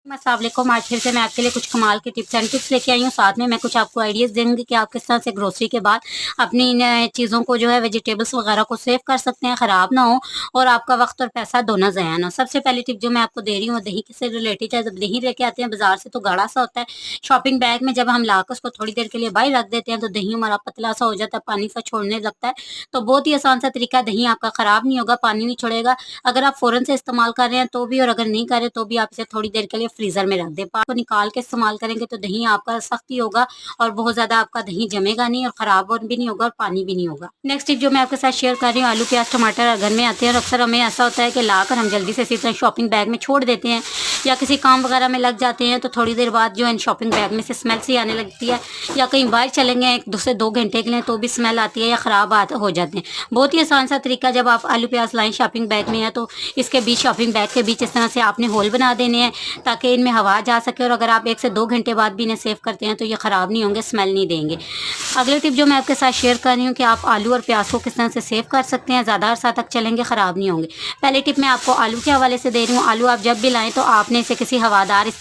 अस्सलाम वालेकुम। आज फिर से मैं आपके लिए कुछ कमाल के टिप्स एंड टिप्स लेके आई हूँ। साथ में मैं कुछ आपको आइडियाज़ देंगी कि आप किस तरह से ग्रोसरी के बाद अपनी इन चीज़ों को जो है वेजिटेबल्स वगैरह को सेव कर सकते हैं, ख़राब ना हो और आपका वक्त और पैसा दोनों ज़ाया ना हो। सबसे पहली टिप जो मैं आपको दे रही हूँ वो दही से रिलेटेड है। जब दही लेके आते हैं बाजार से तो गाढ़ा सा होता है। शॉपिंग बैग में जब हम लाकर उसको थोड़ी देर के लिए बाहर रख देते हैं तो दही हमारा पतला सा हो जाता है, पानी सा छोड़ने लगता है। तो बहुत ही आसान सा तरीका, दही आपका ख़राब नहीं होगा, पानी नहीं छोड़ेगा। अगर आप फ़ौरन से इस्तेमाल कर रहे हैं तो भी, और अगर नहीं कर रहे तो भी आप इसे थोड़ी देर के लिए फ्रीज़र में रख दें। को निकाल के इस्तेमाल करेंगे तो दही आपका सख्त ही होगा और बहुत ज़्यादा आपका दही जमेगा नहीं और ख़राब भी नहीं होगा और पानी भी नहीं होगा। नेक्स्ट टिप जो मैं आपके साथ शेयर कर रही हूँ, आलू प्याज टमाटर घर में आते हैं और अक्सर हमें ऐसा होता है कि लाकर हम जल्दी से इसी तरह शॉपिंग बैग में छोड़ देते हैं या किसी काम वगैरह में लग जाते हैं तो थोड़ी देर बाद जो है शॉपिंग बैग में से स्मेल सी आने लगती है, या कहीं बाहर चलेंगे 1 से 2 घंटे के लिए तो भी स्मेल आती है या ख़राब हो जाते हैं। बहुत ही आसान सा तरीका, जब आप आलू प्याज लाएं शॉपिंग बैग में है तो इसके बीच, शॉपिंग बैग के बीच इस तरह से आपने होल बना देने हैं ताकि इनमें हवा जा सके, और अगर आप 1 से 2 घंटे बाद भी इन्हें सेव करते हैं तो ये ख़राब नहीं होंगे, स्मेल नहीं देंगे। अगली टिप जो मैं आपके साथ शेयर कर रही हूँ कि आप आलू और प्याज को किस तरह से सेव कर सकते हैं, ज़्यादा अरसा तक चलेंगे, ख़राब नहीं होंगे। पहली टिप मैं आपको आलू के हवाले से दे रही हूँ। आलू आप जब भी लाएं तो आपने इसे किसी हवादार,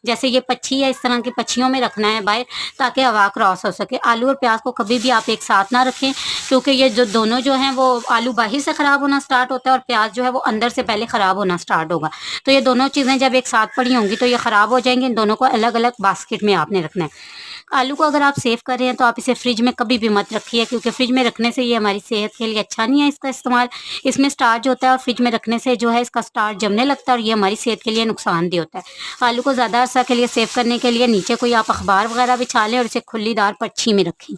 जैसे ये पच्छी है, इस तरह की पच्छियों में रखना है बाहर ताकि हवा क्रॉस हो सके। आलू और प्याज को कभी भी आप एक साथ ना रखें क्योंकि ये जो दोनों जो हैं वो, आलू बाहर से ख़राब होना स्टार्ट होता है और प्याज जो है वो अंदर से पहले ख़राब होना स्टार्ट होगा। तो ये दोनों चीज़ें जब एक साथ पड़ी होंगी तो ये ख़राब हो जाएंगी। इन दोनों को अलग अलग बास्केट में आपने रखना है। आलू को अगर आप सेव कर रहे हैं तो आप इसे फ्रिज में कभी भी मत रखिए क्योंकि फ्रिज में रखने से ये हमारी सेहत के लिए अच्छा नहीं है। इसका इस्तेमाल, इसमें स्टार्च होता है और फ्रिज में रखने से जो है इसका स्टार्च जमने लगता है और ये हमारी सेहत के लिए नुकसानदेह होता है। आलू को ज़्यादा अरसा के लिए सेव करने के लिए नीचे कोई आप अखबार वगैरह बिछा लें और इसे खुलीदार पच्छी में रखें।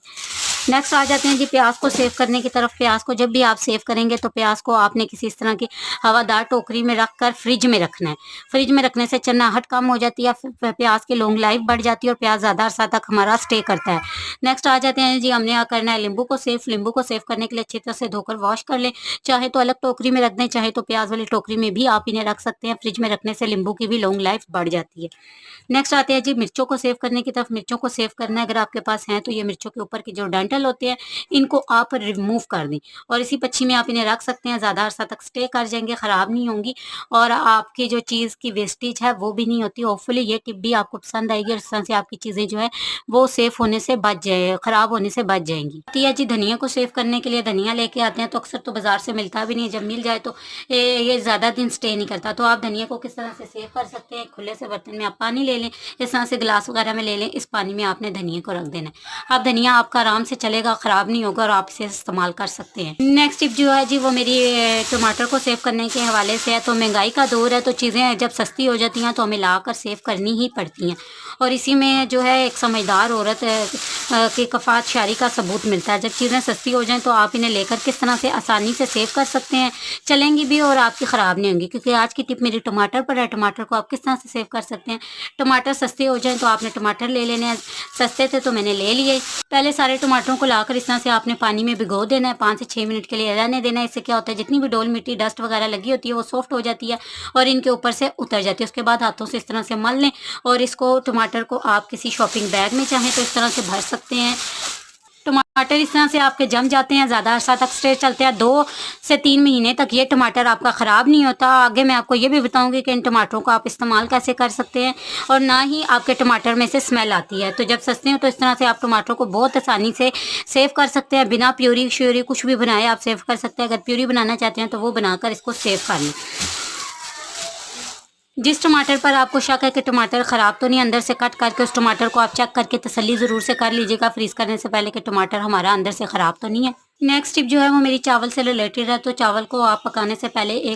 नेक्स्ट आ जाते हैं जी प्याज को सेव करने की तरफ। प्याज को जब भी आप सेव करेंगे तो प्याज को आपने किसी इस तरह की हवादार टोकरी में रख कर फ्रिज में रखना है। फ्रिज में रखने से चन्नाहट कम हो जाती है, प्याज की लॉन्ग लाइफ बढ़ जाती है और प्याज ज़्यादा अरसा तक हमारा स्टे करता है। नेक्स्ट आ जाते हैं जी, हमने करना है नींबू को सेव। नींबू को सेव करने के लिए अच्छी तरह से धोकर वॉश कर लें। चाहे तो अलग टोकरी में रख दें, चाहे तो प्याज वाली टोकरी में भी आप इन्हें रख सकते हैं। फ्रिज में रखने से नींबू की भी लॉन्ग लाइफ बढ़ जाती है। नेक्स्ट आते हैं जी मिर्चों को सेव करने की तरफ। मिर्चों को सेव करना है, अगर आपके पास हैं तो ये मिर्चों के ऊपर के जो डंठल होते हैं इनको आप रिमूव कर दें और इसी पच्छी में आप इन्हें रख सकते हैं। ज़्यादा अरसा तक स्टे कर जाएंगे, ख़राब नहीं होंगी और आपकी जो चीज़ की वेस्टेज है वो भी नहीं होती। होपफुली ये टिप भी आपको पसंद आएगी और इस तरह से आपकी चीज़ें जो है वो सेफ होने से बच जाए, ख़राब होने से बच जाएंगी। आती है जी धनिया को सेव करने के लिए। धनिया लेके आते हैं तो अक्सर तो बाज़ार से मिलता भी नहीं है, जब मिल जाए तो ये ज़्यादा दिन स्टे नहीं करता। तो आप धनिया को किस तरह से सेव कर सकते हैं, खुले से बर्तन में आप पानी ले लें, इस तरह से गिलास वगैरह में ले लें, इस पानी में आपने धनिया को रख देना है। अब धनिया आपका आराम से चलेगा, ख़राब नहीं होगा और आप इसे इस्तेमाल कर सकते हैं। नेक्स्ट टिप जो है जी वो मेरी टमाटर को सेव करने के हवाले से है। तो महंगाई का दौर है तो चीज़ें जब सस्ती हो जाती हैं तो हमें ला कर सेव करनी ही पड़ती हैं और इसी में जो है एक समझदार औरत की कफ़ात शारी का सबूत मिलता है। जब चीज़ें सस्ती हो जाएं तो आप इन्हें लेकर किस तरह से आसानी से सेव कर सकते हैं, चलेंगी भी और आपकी ख़राब नहीं होंगी। क्योंकि आज की टिप मेरी टमाटर पर है। टमाटर को आप किस तरह से सेव कर सकते हैं। टमाटर सस्ते हो जाएं तो आपने टमाटर ले लेने हैं। सस्ते थे तो मैंने ले लिए। पहले सारे टमाटरों को लाकर इस तरह से आपने पानी में भिगो देना है, 5 से 6 मिनट के लिए रहने देना है। इससे क्या होता है, जितनी भी डोल मिट्टी डस्ट वगैरह लगी होती है वो सॉफ्ट हो जाती है और इनके ऊपर से उतर जाती है। उसके बाद हाथों से इस तरह से मल लें और इसको, टमाटर को आप किसी शॉपिंग बैग में चाहें तो इस तरह से भर सकते हैं। टमाटर इस तरह से आपके जम जाते हैं, ज़्यादा अरसा तक स्टे चलते हैं, 2 से 3 महीने तक ये टमाटर आपका ख़राब नहीं होता। आगे मैं आपको ये भी बताऊंगी कि इन टमाटरों को आप इस्तेमाल कैसे कर सकते हैं और ना ही आपके टमाटर में से स्मेल आती है। तो जब सस्ते हो तो इस तरह से आप टमाटरों को बहुत आसानी से सेव कर सकते हैं। बिना प्यूरी श्यूरी कुछ भी बनाए आप सेव कर सकते हैं। अगर प्यूरी बनाना चाहते हैं तो वो बनाकर इसको सेव कर लें। जिस टमाटर पर आपको शक है कि टमाटर ख़राब तो नहीं, अंदर से कट करके उस टमाटर को आप चेक करके तसल्ली ज़रूर से कर लीजिएगा फ्रीज़ करने से पहले कि टमाटर हमारा अंदर से ख़राब तो नहीं है। नेक्स्ट टिप जो है वो मेरी चावल से रिलेटेड है। तो चावल को आप पकाने से पहले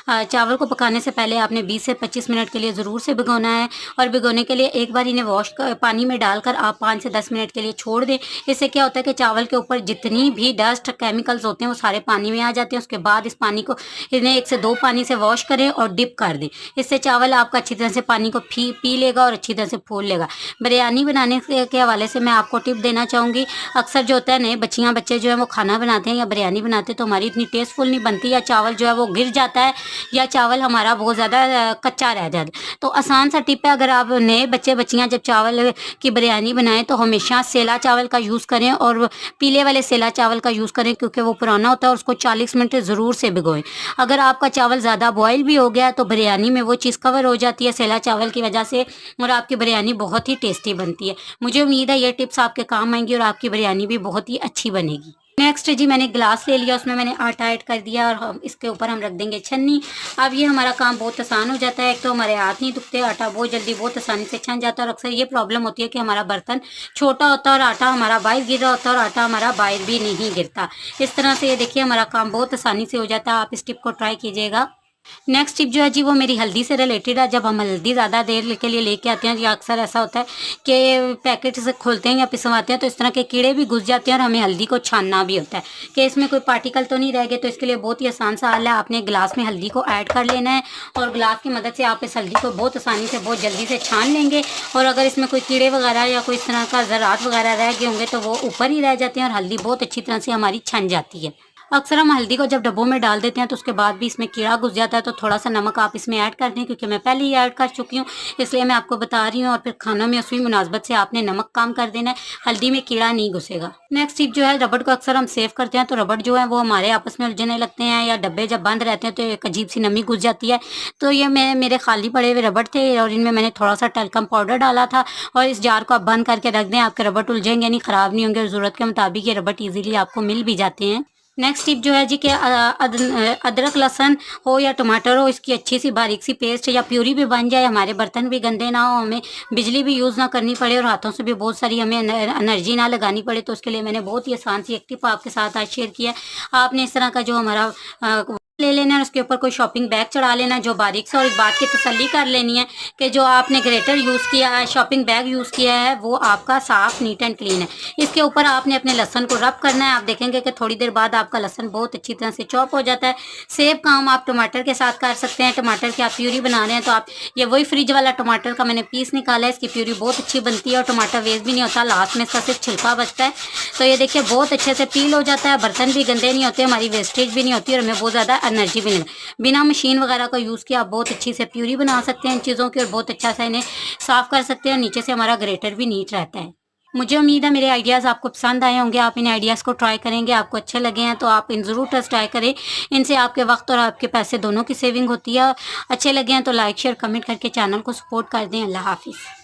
चावल को पकाने से पहले आपने 20 से 25 मिनट के लिए ज़रूर से भिगोना है और भिगोने के लिए एक बार इन्हें वॉश कर पानी में डालकर आप 5 से 10 मिनट के लिए छोड़ दें। इससे क्या होता है कि चावल के ऊपर जितनी भी डस्ट केमिकल्स होते हैं वो सारे पानी में आ जाते हैं। उसके बाद इस पानी को, इन्हें 1 से 2 पानी से वॉश करें और डिप कर दें। इससे चावल आपका अच्छी तरह से पानी को पी लेगा और अच्छी तरह से फूल लेगा। बिरयानी बनाने के हवाले से मैं आपको टिप देना चाहूँगी। अक्सर जो होता है नए बच्चे जो हैं वो खाना बनाते हैं या बिरयानी बनाते हैं तो हमारी इतनी टेस्टफुल नहीं बनती, या चावल जो है वो गिर जाता है, या चावल हमारा बहुत ज़्यादा कच्चा रह जाता है। तो आसान सा टिप है, अगर आप नए बच्चे बच्चियाँ जब चावल की बिरयानी बनाएं तो हमेशा सेला चावल का यूज़ करें, और पीले वाले सेला चावल का यूज़ करें, क्योंकि वो पुराना होता है और उसको 40 मिनट ज़रूर से भिगोएं। अगर आपका चावल ज़्यादा बॉयल भी हो गया तो बिरयानी में वो चीज़ कवर हो जाती है सेला चावल की वजह से, और आपकी बिरयानी बहुत ही टेस्टी बनती है। मुझे उम्मीद है ये टिप्स आपके काम आएंगी और आपकी बिरयानी भी बहुत ही अच्छी बनेगी। नेक्स्ट जी, मैंने गिलास ले लिया, उसमें मैंने आटा ऐड कर दिया और हम इसके ऊपर हम रख देंगे छन्नी। अब ये हमारा काम बहुत आसान हो जाता है, एक तो हमारे हाथ नहीं दुखते, आटा बहुत जल्दी बहुत आसानी से छन जाता है। और अक्सर ये प्रॉब्लम होती है कि हमारा बर्तन छोटा होता है और आटा हमारा बाहर गिर रहा होता है और आटा हमारा बाहर भी नहीं गिरता। इस तरह से ये देखिए हमारा काम बहुत आसानी से हो जाता है। आप इस टिप को ट्राई कीजिएगा। नेक्स्ट टिप जो है जी वो मेरी हल्दी से रिलेटेड है। जब हम हल्दी ज़्यादा देर के लिए लेके आते हैं, या अक्सर ऐसा होता है कि पैकेट से खोलते हैं या पिसवाते हैं तो इस तरह के कीड़े भी घुस जाते हैं और हमें हल्दी को छानना भी होता है कि इसमें कोई पार्टिकल तो नहीं रह गए। तो इसके लिए बहुत ही आसान सा हल है, आपने गिलास में हल्दी को ऐड कर लेना है और गिलास की मदद से आप इस हल्दी को बहुत आसानी से बहुत जल्दी से छान लेंगे। और अगर इसमें कोई कीड़े वगैरह या कोई इस तरह का ज़रात वगैरह रह गए होंगे तो वो ऊपर ही रह जाते हैं और हल्दी बहुत अच्छी तरह से हमारी छन जाती है। अक्सर हम हल्दी को जब डब्बों में डाल देते हैं तो उसके बाद भी इसमें कीड़ा घुस जाता है, तो थोड़ा सा नमक आप इसमें ऐड कर दें, क्योंकि मैं पहले ही ऐड कर चुकी हूँ इसलिए मैं आपको बता रही हूँ। और फिर खानों में उसी मुनासबत से आपने नमक कम कर देना है, हल्दी में कीड़ा नहीं घुसेगा। नेक्स्ट टिप जो है, रबड़ को अक्सर हम सेव करते हैं तो रबड़ जो है वो हमारे आपस में उलझने लगते हैं, या डब्बे जब बंद रहते हैं तो एक अजीब सी नमी घुस जाती है। तो ये मेरे खाली पड़े हुए रबड़ थे और इनमें मैंने थोड़ा सा टल्कम पाउडर डाला था, और इस जार को आप बंद करके रख दें, आपके रबड़ उलझेंगे नहीं, ख़राब नहीं होंगे और ज़रूरत के मुताबिक ये रबड़ ईजीली आपको मिल भी जाते हैं। नेक्स्ट टिप जो है जी कि अदरक लहसुन हो या टमाटर हो, इसकी अच्छी सी बारीक सी पेस्ट या प्यूरी भी बन जाए, हमारे बर्तन भी गंदे ना हो, हमें बिजली भी यूज़ ना करनी पड़े और हाथों से भी बहुत सारी हमें एनर्जी ना लगानी पड़े। तो उसके लिए मैंने बहुत ही आसान सी एक टिप आपके साथ आज शेयर किया। आपने इस तरह का जो हमारा ले लेना है, उसके ऊपर कोई शॉपिंग बैग चढ़ा लेना जो बारीक से, और इस बात की तसल्ली कर लेनी है कि जो आपने ग्रेटर यूज़ किया है, शॉपिंग बैग यूज़ किया है, वो आपका साफ़ नीट एंड क्लीन है। इसके ऊपर आपने अपने लहसुन को रब करना है। आप देखेंगे कि थोड़ी देर बाद आपका लहसुन बहुत अच्छी तरह से चॉप हो जाता है। सेम काम आप टमाटर के साथ कर सकते हैं। टमाटर की आप प्यूरी बना रहे हैं तो आप ये वही फ्रिज वाला टमाटर का मैंने पीस निकाला है, इसकी प्यूरी बहुत अच्छी बनती है और टमाटर वेस्ट भी नहीं होता, लास्ट में इसका सिर्फ छिलका बचता है। तो ये देखिए बहुत अच्छे से पील हो जाता है, बर्तन भी गंदे नहीं होते, हमारी वेस्टेज भी नहीं होती और हमें बहुत ज़्यादा एनर्जी भी नहीं। बिना मशीन वगैरह का यूज़ किया आप बहुत अच्छी से प्यूरी बना सकते हैं इन चीज़ों की और बहुत अच्छा सा इन्हें साफ़ कर सकते हैं। नीचे से हमारा ग्रेटर भी नीट रहता है। मुझे उम्मीद है मेरे आइडियाज़ आपको पसंद आए होंगे, आप इन आइडियाज़ को ट्राई करेंगे, आपको अच्छे लगे हैं तो आप इन ज़रूर टेस्ट ट्राई करें। इनसे आपके वक्त और आपके पैसे दोनों की सेविंग होती है। अच्छे लगे हैं तो लाइक शेयर कमेंट करके चैनल को सपोर्ट कर दें। अल्लाह हाफिज़।